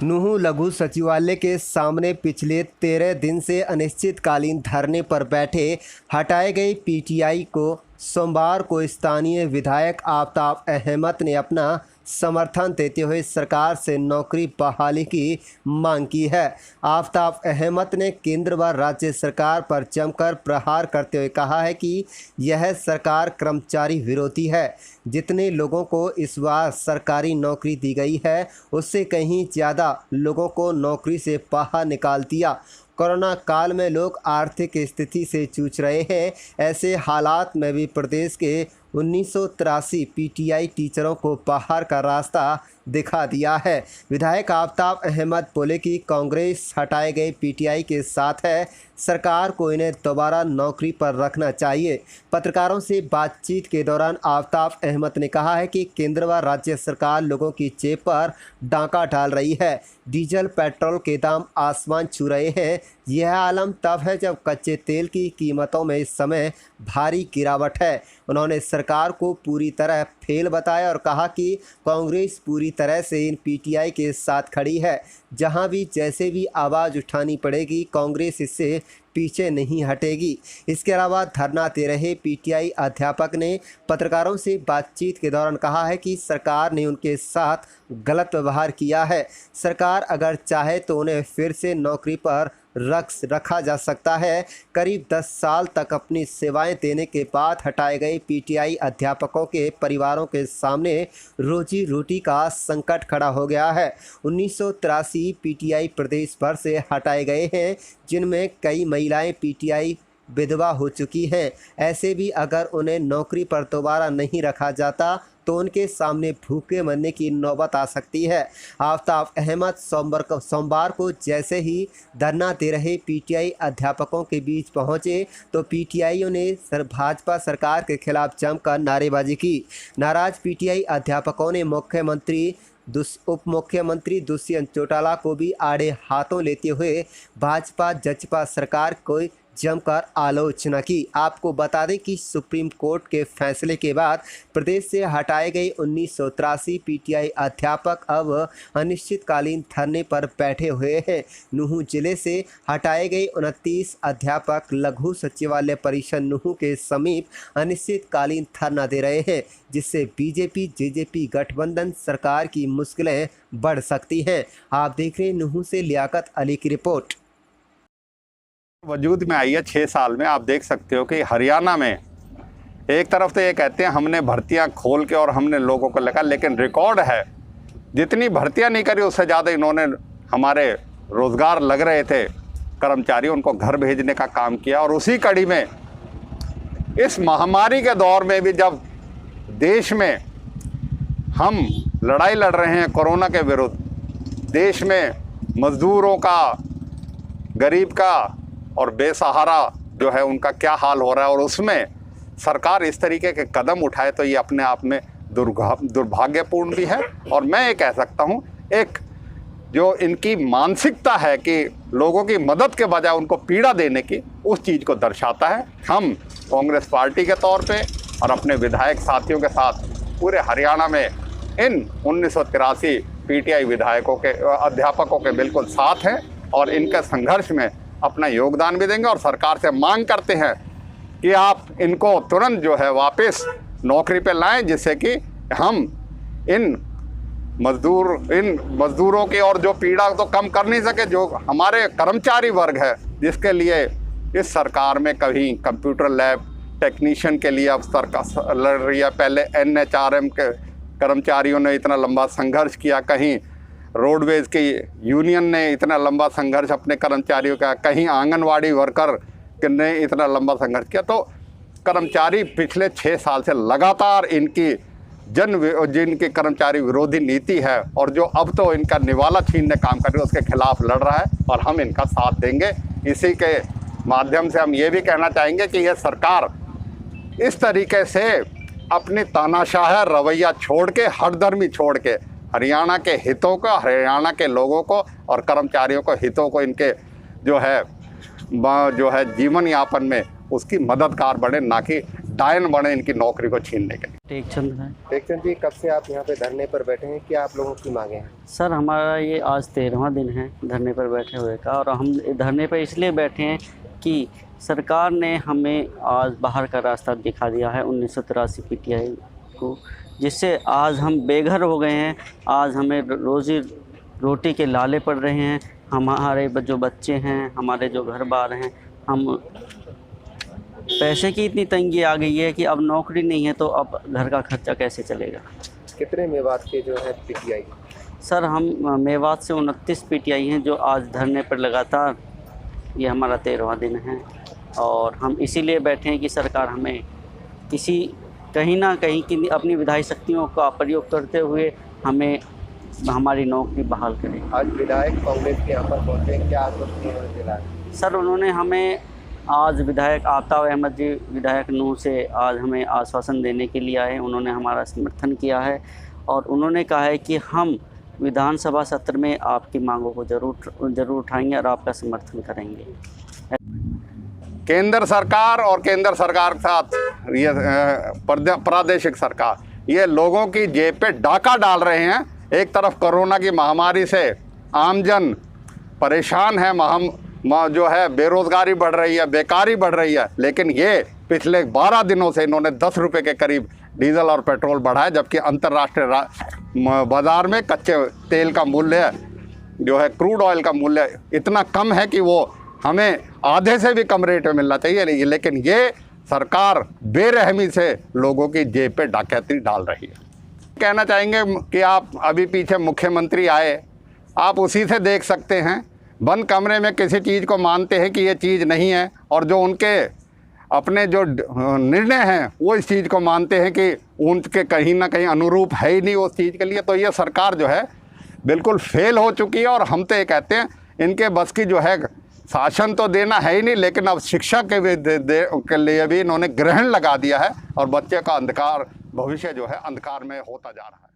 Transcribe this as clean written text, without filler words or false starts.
नूंह लघु सचिवालय के सामने पिछले 13 दिन से अनिश्चितकालीन धरने पर बैठे हटाए गए पीटीआई को सोमवार को स्थानीय विधायक आफताब अहमद ने अपना समर्थन देते हुए सरकार से नौकरी बहाली की मांग की है। आफताब अहमद ने केंद्र व राज्य सरकार पर जमकर प्रहार करते हुए कहा है कि यह सरकार कर्मचारी विरोधी है। जितने लोगों को इस बार सरकारी नौकरी दी गई है उससे कहीं ज़्यादा लोगों को नौकरी से बाहर निकाल दिया। कोरोना काल में लोग आर्थिक स्थिति से जूझ रहे हैं। ऐसे हालात में भी प्रदेश के 1983 पीटीआई टीचरों को बाहर का रास्ता दिखा दिया है। विधायक आफताब अहमद बोले कि कांग्रेस हटाए गए पीटीआई के साथ है, सरकार को इन्हें दोबारा नौकरी पर रखना चाहिए। पत्रकारों से बातचीत के दौरान आफताब अहमद ने कहा है कि केंद्र व राज्य सरकार लोगों की जेब पर डांका डाल रही है। डीजल पेट्रोल के दाम आसमान छू रहे हैं। यह आलम तब है जब कच्चे तेल की कीमतों में इस समय भारी गिरावट है। उन्होंने सरकार को पूरी तरह फेल बताया और कहा कि कांग्रेस पूरी तरह से इन पीटीआई के साथ खड़ी है। जहां भी जैसे भी आवाज़ उठानी पड़ेगी, कांग्रेस इससे पीछे नहीं हटेगी। इसके अलावा धरना दे रहे पीटीआई अध्यापक ने पत्रकारों से बातचीत के दौरान कहा है कि सरकार ने उनके साथ गलत व्यवहार किया है। सरकार अगर चाहे तो उन्हें फिर से नौकरी पर रखा जा सकता है। करीब 10 साल तक अपनी सेवाएं देने के बाद हटाए गए पीटीआई अध्यापकों के परिवारों के सामने रोजी रोटी का संकट खड़ा हो गया है। 1983 पीटीआई प्रदेश भर से हटाए गए हैं, जिनमें कई महिलाएं पीटीआई विधवा हो चुकी हैं। ऐसे भी अगर उन्हें नौकरी पर दोबारा नहीं रखा जाता तो उनके सामने भूखे मरने की नौबत आ सकती है। आफताब अहमद सोमवार को जैसे ही धरना दे रहे पीटीआई अध्यापकों के बीच पहुंचे तो पीटीआईयों ने भाजपा सरकार के खिलाफ जमकर नारेबाजी की। नाराज पीटीआई अध्यापकों ने उप मुख्यमंत्री दुष्यंत चौटाला को भी आड़े हाथों लेते हुए भाजपा जचपा सरकार को जमकर आलोचना की। आपको बता दें कि सुप्रीम कोर्ट के फैसले के बाद प्रदेश से हटाए गए 1983 पीटीआई अध्यापक अब अनिश्चितकालीन धरने पर बैठे हुए हैं। नूंह जिले से हटाए गए 29 अध्यापक लघु सचिवालय परिसर नूंह के समीप अनिश्चितकालीन धरना दे रहे हैं, जिससे बीजेपी जेजेपी गठबंधन सरकार की मुश्किलें बढ़ सकती हैं। आप देख रहे हैं नूंह से लियाकत अली की रिपोर्ट। वजूद में आई है 6 साल में। आप देख सकते हो कि हरियाणा में एक तरफ तो ये कहते हैं हमने भर्तियां खोल के और हमने लोगों को लगा, लेकिन रिकॉर्ड है जितनी भर्तियां नहीं करी उससे ज़्यादा इन्होंने हमारे रोज़गार लग रहे थे कर्मचारी उनको घर भेजने का काम किया। और उसी कड़ी में इस महामारी के दौर में भी जब देश में हम लड़ाई लड़ रहे हैं कोरोना के विरुद्ध, देश में मज़दूरों का, गरीब का और बेसहारा जो है उनका क्या हाल हो रहा है, और उसमें सरकार इस तरीके के कदम उठाए तो ये अपने आप में दुर्भाग्यपूर्ण भी है। और मैं ये कह सकता हूँ एक जो इनकी मानसिकता है कि लोगों की मदद के बजाय उनको पीड़ा देने की, उस चीज़ को दर्शाता है। हम कांग्रेस पार्टी के तौर पे और अपने विधायक साथियों के साथ पूरे हरियाणा में इन 1983 पीटीआई विधायकों के अध्यापकों के बिल्कुल साथ हैं और इनके संघर्ष में अपना योगदान भी देंगे। और सरकार से मांग करते हैं कि आप इनको तुरंत जो है वापस नौकरी पे लाएं, जिससे कि हम इन मज़दूरों की और जो पीड़ा तो कम कर नहीं सके, जो हमारे कर्मचारी वर्ग है जिसके लिए इस सरकार में कहीं कंप्यूटर लैब टेक्नीशियन के लिए अब सरकार लड़ रही है। पहले NHRM के कर्मचारियों ने इतना लंबा संघर्ष किया, कहीं रोडवेज की यूनियन ने इतना लंबा संघर्ष अपने कर्मचारियों का, कहीं आंगनवाड़ी वर्कर ने इतना लंबा संघर्ष किया। तो कर्मचारी पिछले 6 साल से लगातार इनकी जिनकी कर्मचारी विरोधी नीति है और जो अब तो इनका निवाला छीनने काम कर रही है उसके खिलाफ लड़ रहा है, और हम इनका साथ देंगे। इसी के माध्यम से हम ये भी कहना चाहेंगे कि यह सरकार इस तरीके से अपनी तानाशाह रवैया छोड़ के, हठधर्मी छोड़ के हरियाणा के हितों को, हरियाणा के लोगों को और कर्मचारियों को हितों को, इनके जो है जीवन यापन में उसकी मददगार बने, ना कि डायन बने इनकी नौकरी को छीनने के लिए। टेकचंद है टेकचंद जी, कब से आप यहाँ पे धरने पर बैठे हैं? क्या आप लोगों की मांगे हैं? सर। हमारा ये आज 13वां दिन है धरने पर बैठे हुए का, और हम धरने पर इसलिए बैठे हैं कि सरकार ने हमें आज बाहर का रास्ता दिखा दिया है 1983 पीटीआई को, जिससे आज हम बेघर हो गए हैं। आज हमें रोज़ी रोटी के लाले पड़ रहे हैं। हमारे जो बच्चे हैं, हमारे जो घर बार हैं, हम पैसे की इतनी तंगी आ गई है कि अब नौकरी नहीं है तो अब घर का खर्चा कैसे चलेगा। कितने मेवात के जो है पीटीआई? सर, हम मेवात से 29 पीटीआई हैं जो आज धरने पर लगातार, ये हमारा 13वां दिन है, और हम इसीलिए बैठे हैं कि सरकार हमें कहीं ना कहीं की अपनी विधायी शक्तियों का प्रयोग करते हुए हमें हमारी नौकरी बहाल करे। आज विधायक कांग्रेस के यहाँ पर पहुँचे, क्या आश्वासन उन्होंने दिलाया? सर, उन्होंने हमें आज विधायक आफ्ताब अहमद जी विधायक नूह से आज हमें आश्वासन देने के लिए आए। उन्होंने हमारा समर्थन किया है और उन्होंने कहा है कि हम विधानसभा सत्र में आपकी मांगों को जरूर उठाएंगे और आपका समर्थन करेंगे। केंद्र सरकार और केंद्र सरकार के साथ ये प्रादेशिक सरकार ये लोगों की जेब पे डाका डाल रहे हैं। एक तरफ कोरोना की महामारी से आमजन परेशान है, जो है बेरोज़गारी बढ़ रही है, बेकारी बढ़ रही है, लेकिन ये पिछले 12 दिनों से इन्होंने 10 रुपये के करीब डीजल और पेट्रोल बढ़ाया, जबकि अंतर्राष्ट्रीय बाज़ार में कच्चे तेल का मूल्य जो है, क्रूड ऑयल का मूल्य इतना कम है कि वो हमें आधे से भी कम रेट में मिलना चाहिए, लेकिन ये सरकार बेरहमी से लोगों की जेब पे डकैती डाल रही है। कहना चाहेंगे कि आप अभी पीछे मुख्यमंत्री आए, आप उसी से देख सकते हैं, बंद कमरे में किसी चीज़ को मानते हैं कि ये चीज़ नहीं है, और जो उनके अपने जो निर्णय हैं वो इस चीज़ को मानते हैं कि उनके कहीं ना कहीं अनुरूप है ही नहीं उस चीज़ के लिए। तो ये सरकार जो है बिल्कुल फेल हो चुकी है, और हम तो ये कहते हैं इनके बस की जो है शासन तो देना है ही नहीं, लेकिन अब शिक्षा के लिए भी इन्होंने ग्रहण लगा दिया है, और बच्चे का अंधकार भविष्य जो है अंधकार में होता जा रहा है।